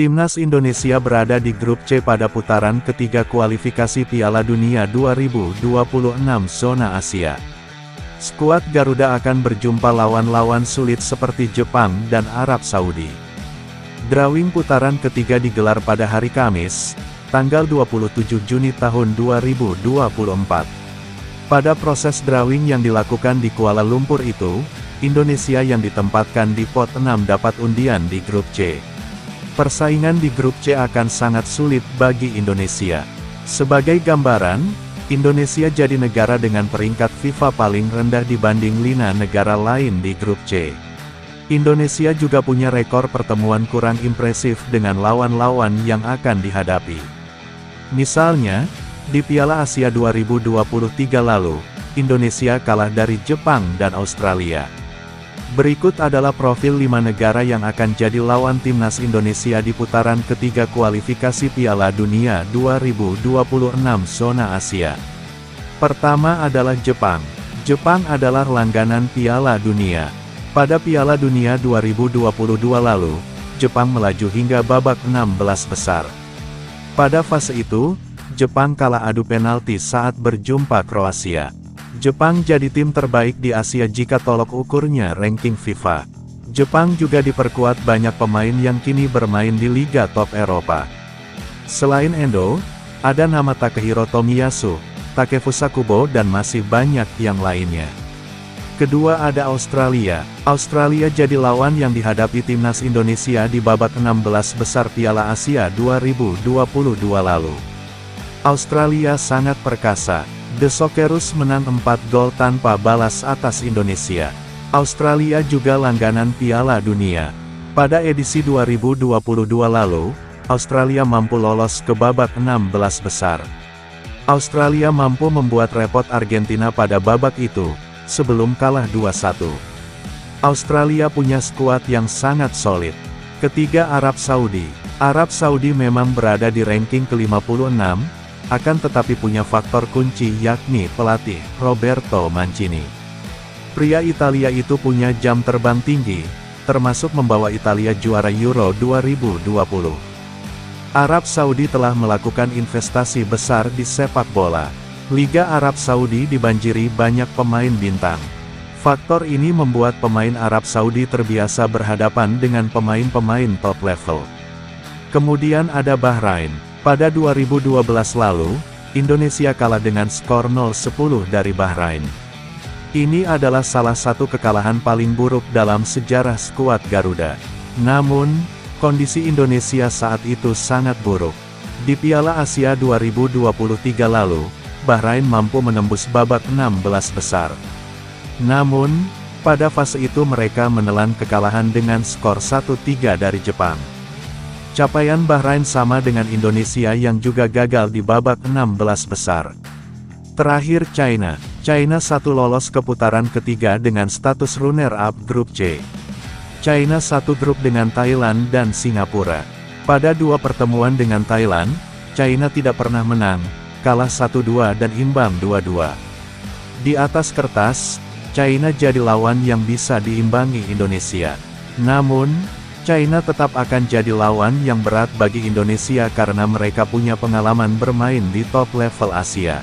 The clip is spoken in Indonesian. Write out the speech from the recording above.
Timnas Indonesia berada di grup C pada putaran ketiga kualifikasi Piala Dunia 2026 zona Asia. Skuad Garuda akan berjumpa lawan-lawan sulit seperti Jepang dan Arab Saudi. Drawing putaran ketiga digelar pada hari Kamis, tanggal 27 Juni tahun 2024. Pada proses drawing yang dilakukan di Kuala Lumpur itu, Indonesia yang ditempatkan di pot 6 dapat undian di grup C. Persaingan di grup C akan sangat sulit bagi Indonesia. Sebagai gambaran, Indonesia jadi negara dengan peringkat FIFA paling rendah dibanding 5 negara lain di grup C. Indonesia juga punya rekor pertemuan kurang impresif dengan lawan-lawan yang akan dihadapi. Misalnya, di Piala Asia 2023 lalu, Indonesia kalah dari Jepang dan Australia. Berikut adalah profil 5 negara yang akan jadi lawan Timnas Indonesia di putaran ketiga kualifikasi Piala Dunia 2026 zona Asia. Pertama adalah Jepang. Jepang adalah langganan Piala Dunia. Pada Piala Dunia 2022 lalu, Jepang melaju hingga babak 16 besar. Pada fase itu, Jepang kalah adu penalti saat berjumpa Kroasia. Jepang jadi tim terbaik di Asia jika tolok ukurnya ranking FIFA. Jepang juga diperkuat banyak pemain yang kini bermain di liga top Eropa. Selain Endo, ada nama Takehiro Tomiyasu, Takefusa Kubo dan masih banyak yang lainnya. Kedua ada Australia. Australia jadi lawan yang dihadapi Timnas Indonesia di babak 16 besar Piala Asia 2022 lalu. Australia sangat perkasa. The Socceroos menang 4 gol tanpa balas atas Indonesia. Australia juga langganan Piala Dunia. Pada edisi 2022 lalu, Australia mampu lolos ke babak 16 besar. Australia mampu membuat repot Argentina pada babak itu, sebelum kalah 2-1. Australia punya skuad yang sangat solid. Ketiga Arab Saudi. Arab Saudi memang berada di ranking ke-56, akan tetapi punya faktor kunci yakni pelatih, Roberto Mancini. Pria Italia itu punya jam terbang tinggi, termasuk membawa Italia juara Euro 2020. Arab Saudi telah melakukan investasi besar di sepak bola. Liga Arab Saudi dibanjiri banyak pemain bintang. Faktor ini membuat pemain Arab Saudi terbiasa berhadapan dengan pemain-pemain top level. Kemudian ada Bahrain. Pada 2012 lalu, Indonesia kalah dengan skor 0-10 dari Bahrain. Ini adalah salah satu kekalahan paling buruk dalam sejarah skuad Garuda. Namun, kondisi Indonesia saat itu sangat buruk. Di Piala Asia 2023 lalu, Bahrain mampu menembus babak 16 besar. Namun, pada fase itu mereka menelan kekalahan dengan skor 1-3 dari Jepang. Capaian Bahrain sama dengan Indonesia yang juga gagal di babak 16 besar. Terakhir China. China satu lolos ke putaran ketiga dengan status runner-up grup C. China satu grup dengan Thailand dan Singapura. Pada 2 pertemuan dengan Thailand, China tidak pernah menang, kalah 1-2 dan imbang 2-2. Di atas kertas, China jadi lawan yang bisa diimbangi Indonesia. Namun, China tetap akan jadi lawan yang berat bagi Indonesia karena mereka punya pengalaman bermain di top level Asia.